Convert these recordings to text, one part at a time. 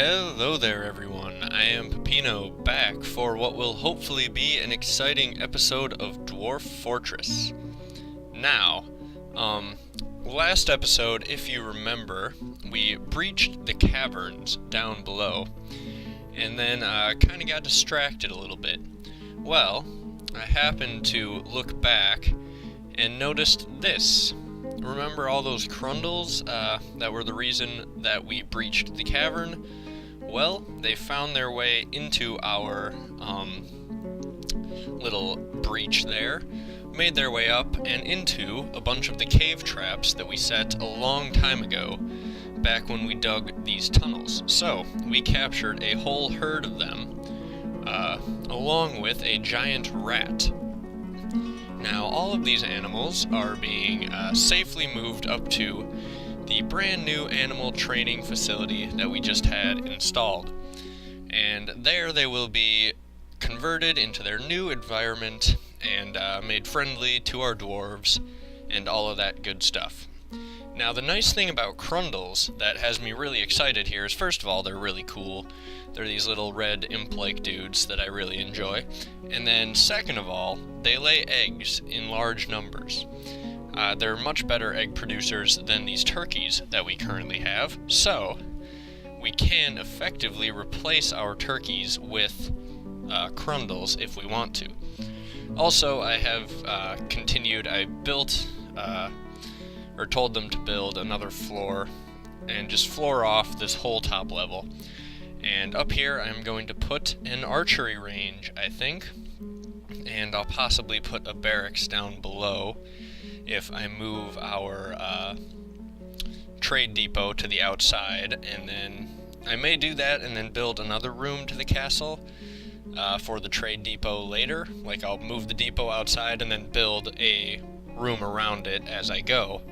Hello there, everyone. I am Pepino, back for what will hopefully be an exciting episode of Dwarf Fortress. Now, last episode, if you remember, we breached the caverns down below, and then kind of got distracted a little bit. Well, I happened to look back and noticed this. Remember all those crundles that were the reason that we breached the cavern? Well, they found their way into our little breach there, made their way up and into a bunch of the cave traps that we set a long time ago, back when we dug these tunnels. So, we captured a whole herd of them, along with a giant rat. Now, all of these animals are being safely moved up to the brand new animal training facility that we just had installed. And there they will be converted into their new environment and made friendly to our dwarves and all of that good stuff. Now, the nice thing about crundles that has me really excited here is, first of all, they're really cool. They're these little red imp-like dudes that I really enjoy. And then, second of all, they lay eggs in large numbers. They're much better egg producers than these turkeys that we currently have, so we can effectively replace our turkeys with crundles if we want to. Also, I have I built, or told them to build another floor and just floor off this whole top level. And up here I'm going to put an archery range, I think, and I'll possibly put a barracks down below if I move our trade depot to the outside, and then I may do that and then build another room to the castle for the trade depot later. Like, I'll move the depot outside and then build a room around it as I go.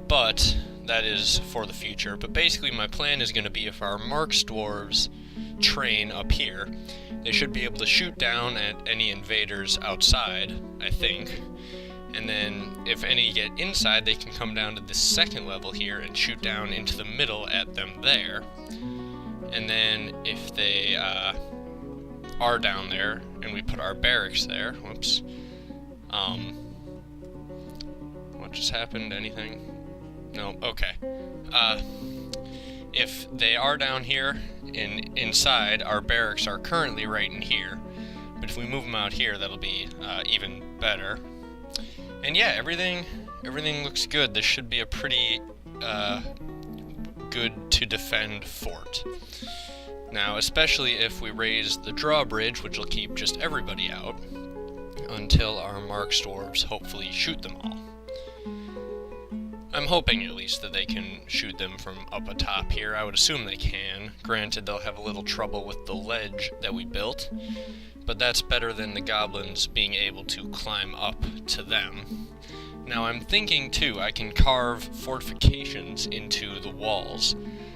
But that is for the future. But basically my plan is going to be, if our Marks dwarves train up here, they should be able to shoot down at any invaders outside, I think. And then if any get inside, they can come down to the second level here and shoot down into the middle at them there. And then if they are down there and we put our barracks there, whoops, what just happened? Anything? No, okay. If they are down here inside, our barracks are currently right in here. But if we move them out here, that'll be even better. And yeah, everything looks good. This should be a pretty good to defend fort. Now, especially if we raise the drawbridge, which will keep just everybody out until our Marks dwarves hopefully shoot them all. I'm hoping, at least, that they can shoot them from up atop here. I would assume they can. Granted, they'll have a little trouble with the ledge that we built, but that's better than the goblins being able to climb up to them. Now, I'm thinking, too, I can carve fortifications into the walls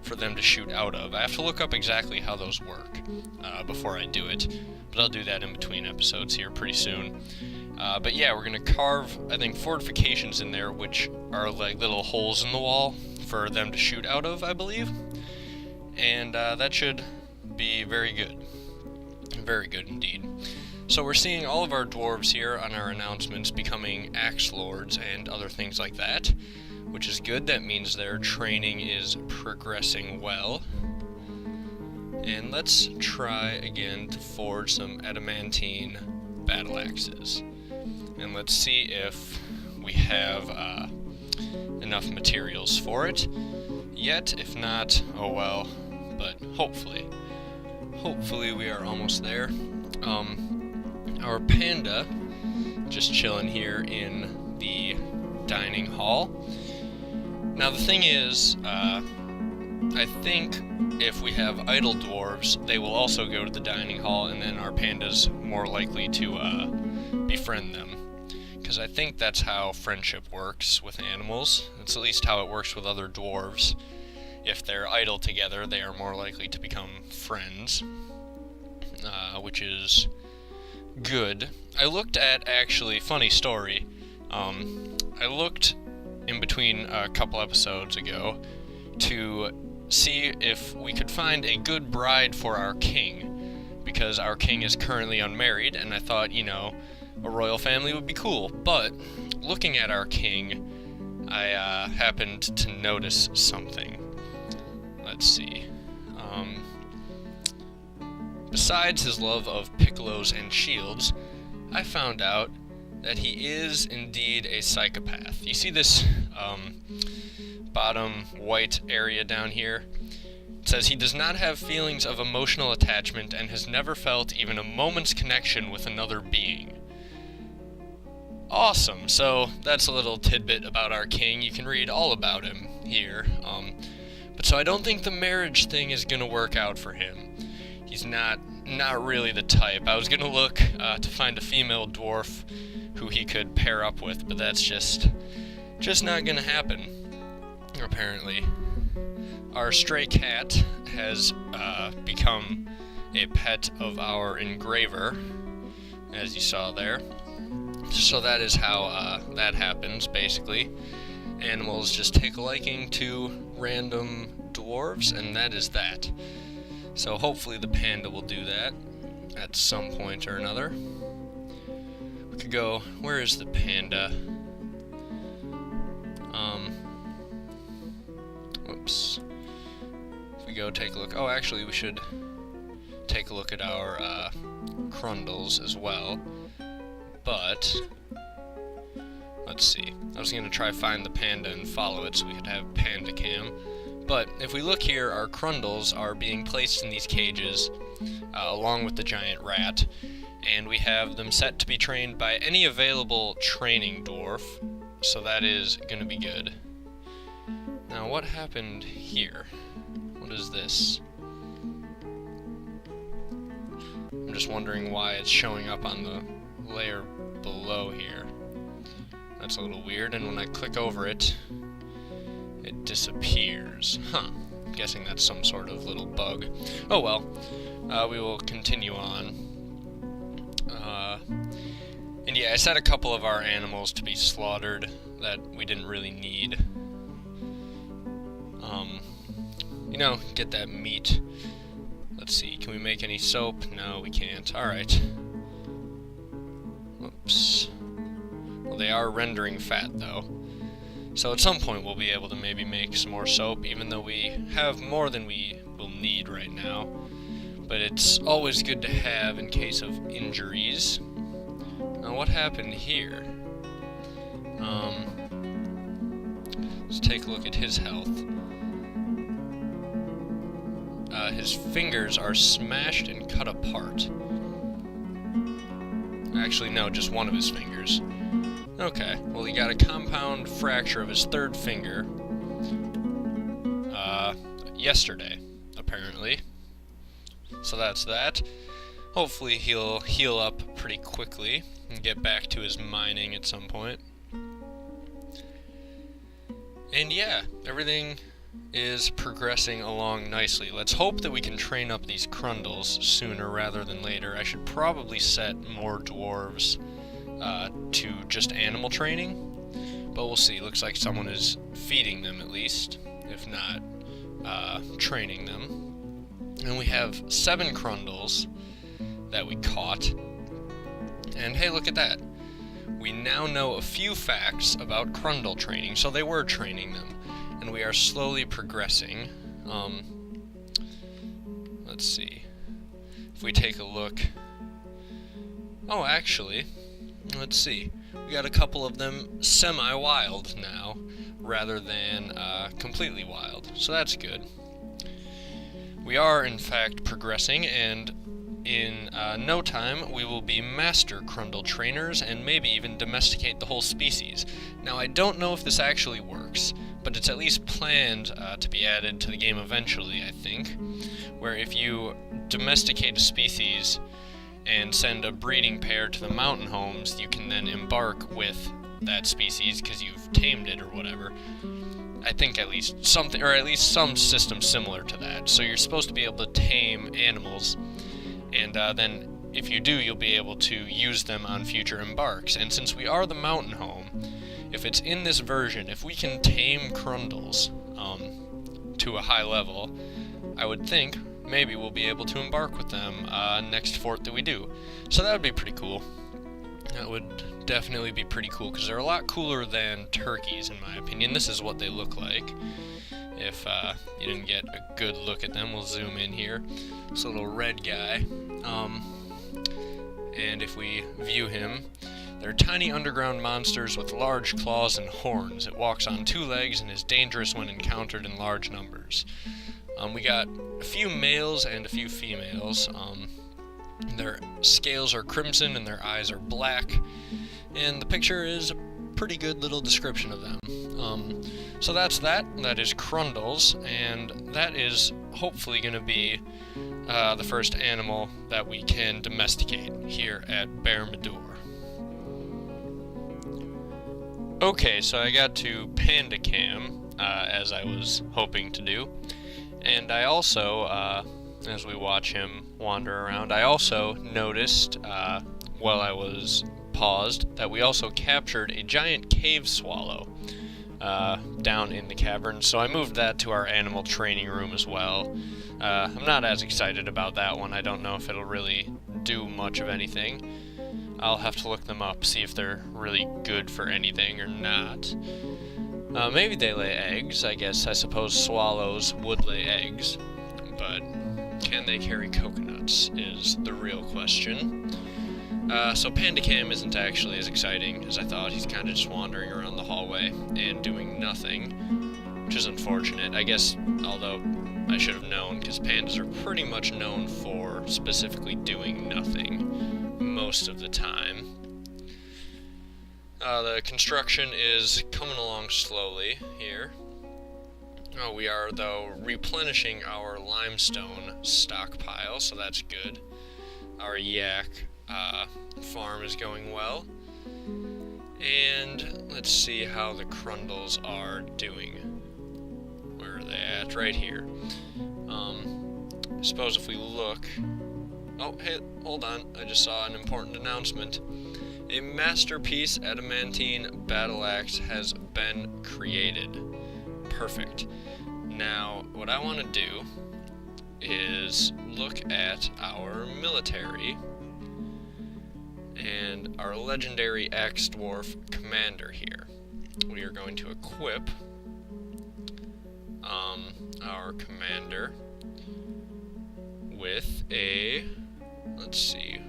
for them to shoot out of. I have to look up exactly how those work before I do it, but I'll do that in between episodes here pretty soon. But yeah, we're going to carve, I think, fortifications in there, which are like little holes in the wall for them to shoot out of, I believe. And that should be very good. Very good indeed. So we're seeing all of our dwarves here on our announcements becoming axe lords and other things like that, which is good. That means their training is progressing well. And let's try again to forge some adamantine battle axes. And let's see if we have enough materials for it yet. If not, oh well, but hopefully we are almost there. Our panda just chilling here in the dining hall. Now the thing is, I think if we have idle dwarves, they will also go to the dining hall, and then our panda's more likely to befriend them. Because I think that's how friendship works with animals. It's at least how it works with other dwarves. If they're idle together, they are more likely to become friends, which is good. I looked at, actually, funny story, I looked in between a couple episodes ago to see if we could find a good bride for our king, because our king is currently unmarried, and I thought, you know, a royal family would be cool. But looking at our king, I happened to notice something. Let's see. Besides his love of piccolos and shields, I found out that he is indeed a psychopath. You see this bottom white area down here? It says he does not have feelings of emotional attachment and has never felt even a moment's connection with another being. Awesome. So that's a little tidbit about our king. You can read all about him here. But so I don't think the marriage thing is going to work out for him. He's not really the type. I was going to look to find a female dwarf who he could pair up with, but that's just not going to happen, apparently. Our stray cat has become a pet of our engraver, as you saw there. So that is how that happens, basically. Animals just take a liking to random dwarves, and that is that. So hopefully the panda will do that at some point or another. We could go, where is the panda? Whoops. If we go take a look, oh, actually we should take a look at our crundles as well. But let's see. I was gonna try find the panda and follow it so we could have panda cam. But if we look here, our crundles are being placed in these cages along with the giant rat, and we have them set to be trained by any available training dwarf, so that is going to be good. Now, what happened here? What is this? I'm just wondering why it's showing up on the layer below here. That's a little weird, and when I click over it, it disappears. Huh. I'm guessing that's some sort of little bug. Oh well. We will continue on. And yeah, I set a couple of our animals to be slaughtered that we didn't really need. You know, get that meat. Let's see, can we make any soap? No, we can't. Alright. Whoops. Well, they are rendering fat, though. So at some point we'll be able to maybe make some more soap, even though we have more than we will need right now. But it's always good to have in case of injuries. Now what happened here? Let's take a look at his health. His fingers are smashed and cut apart. Actually, no, just one of his fingers. Okay, well he got a compound fracture of his third finger yesterday, apparently. So that's that. Hopefully he'll heal up pretty quickly and get back to his mining at some point. And yeah, everything is progressing along nicely. Let's hope that we can train up these crundles sooner rather than later. I should probably set more dwarves to just animal training, but we'll see. Looks like someone is feeding them at least, if not training them. And we have 7 crundles that we caught. And hey, look at that. We now know a few facts about crundle training, so they were training them, and we are slowly progressing. Let's see. If we take a look... Oh, actually, let's see. We got a couple of them semi-wild now, rather than completely wild, so that's good. We are, in fact, progressing, and in no time we will be master crundle trainers and maybe even domesticate the whole species. Now, I don't know if this actually works, but it's at least planned to be added to the game eventually, I think, where if you domesticate a species and send a breeding pair to the mountain homes, you can then embark with that species because you've tamed it or whatever. I think at least something, or at least some system similar to that. So you're supposed to be able to tame animals, and then if you do, you'll be able to use them on future embarks. And since we are the mountain home, if it's in this version, if we can tame crundles, to a high level, I would think maybe we'll be able to embark with them next fort that we do. So that would be pretty cool. That would definitely be pretty cool, because they're a lot cooler than turkeys, in my opinion. This is what they look like. If you didn't get a good look at them, we'll zoom in here. This little red guy. And if we view him, they're tiny underground monsters with large claws and horns. It walks on 2 legs and is dangerous when encountered in large numbers. We got a few males and a few females. Their scales are crimson and their eyes are black, and the picture is a pretty good little description of them. So that's that. That is Crundles, and that is hopefully going to be the first animal that we can domesticate here at Bermidor. Okay, so I got to Panda Cam, as I was hoping to do, and I also, as we watch him wander around, I also noticed, while I was paused, that we also captured a giant cave swallow down in the cavern, so I moved that to our animal training room as well. I'm not as excited about that one. I don't know if it'll really do much of anything. I'll have to look them up, see if they're really good for anything or not. Maybe they lay eggs. I suppose swallows would lay eggs, but can they carry coconuts is the real question. So Panda Cam isn't actually as exciting as I thought. He's kind of just wandering around the hallway and doing nothing, which is unfortunate. I guess, although I should have known, because pandas are pretty much known for specifically doing nothing most of the time. The construction is coming along slowly here. We are, though, replenishing our limestone stockpile, so that's good. Our yak farm is going well. And let's see how the Crundles are doing. Where are they at? Right here. I suppose if we look... Oh, hey, hold on. I just saw an important announcement. A masterpiece adamantine battle axe has been created. Perfect. Now, what I want to do is look at our military and our legendary axe dwarf commander here. We are going to equip our commander with a, let's see,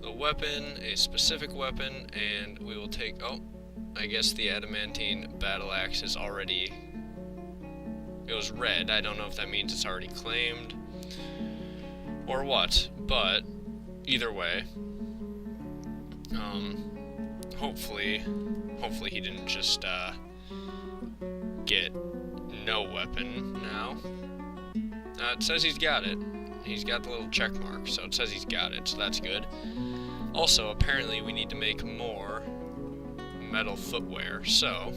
a weapon, a specific weapon, and we will take, oh, I guess the adamantine battle axe is already, it was red. I don't know if that means it's already claimed or what, but either way, hopefully he didn't just get no weapon now. It says he's got it. He's got the little check mark, so it says he's got it, so that's good. Also, apparently we need to make more metal footwear, so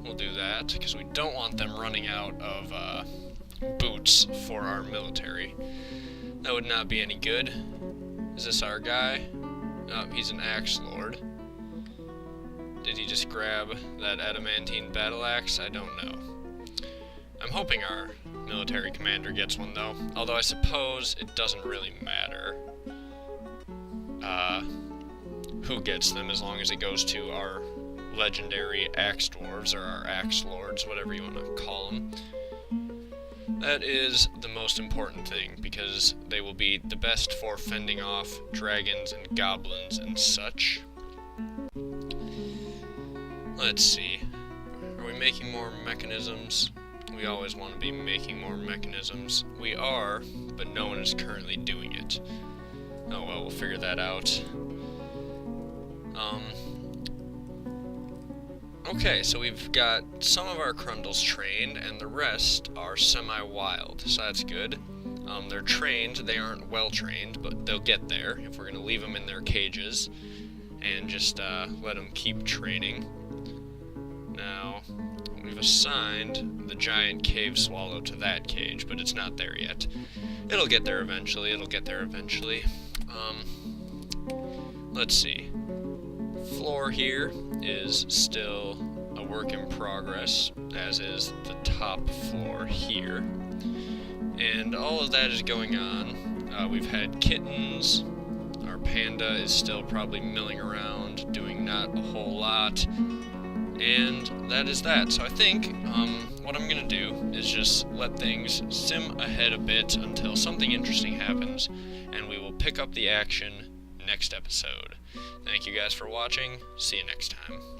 we'll do that, because we don't want them running out of boots for our military. That would not be any good. Is this our guy? Oh, he's an axe lord. Did he just grab that adamantine battle axe? I don't know. I'm hoping our military commander gets one, though. Although I suppose it doesn't really matter who gets them, as long as it goes to our legendary axe dwarves, or our axe lords, whatever you want to call them. That is the most important thing, because they will be the best for fending off dragons and goblins and such. Let's see. Are we making more mechanisms? We always want to be making more mechanisms. We are, but no one is currently doing it. Oh well, we'll figure that out. Okay, so we've got some of our Crundles trained, and the rest are semi-wild, so that's good. They're trained, they aren't well-trained, but they'll get there if we're going to leave them in their cages and just let them keep training. Now, we've assigned the giant cave swallow to that cage, but it's not there yet. It'll get there eventually, Let's see. Floor here is still a work in progress, as is the top floor here. And all of that is going on. We've had kittens. Our panda is still probably milling around, doing not a whole lot. And that is that. So I think what I'm going to do is just let things sim ahead a bit until something interesting happens, and we will pick up the action next episode. Thank you guys for watching. See you next time.